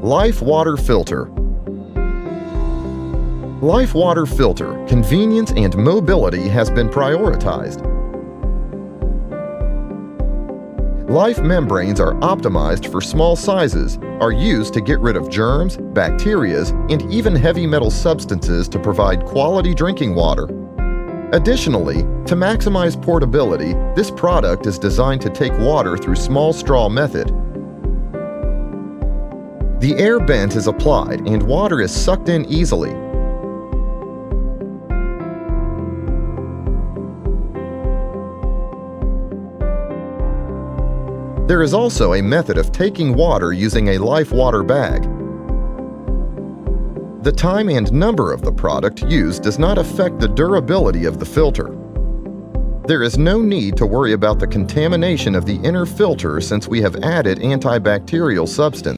Life Water Filter. Life Water Filter, convenience and mobility has been prioritized. Life membranes are optimized for small sizes, are used to get rid of germs, bacteria, and even heavy metal substances to provide quality drinking water. Additionally, to maximize portability, this product is designed to take water through small straw method. The air vent is applied and water is sucked in easily. There is also a method of taking water using a Life Water bag. The time and number of the product used does not affect the durability of the filter. There is no need to worry about the contamination of the inner filter since we have added antibacterial substance.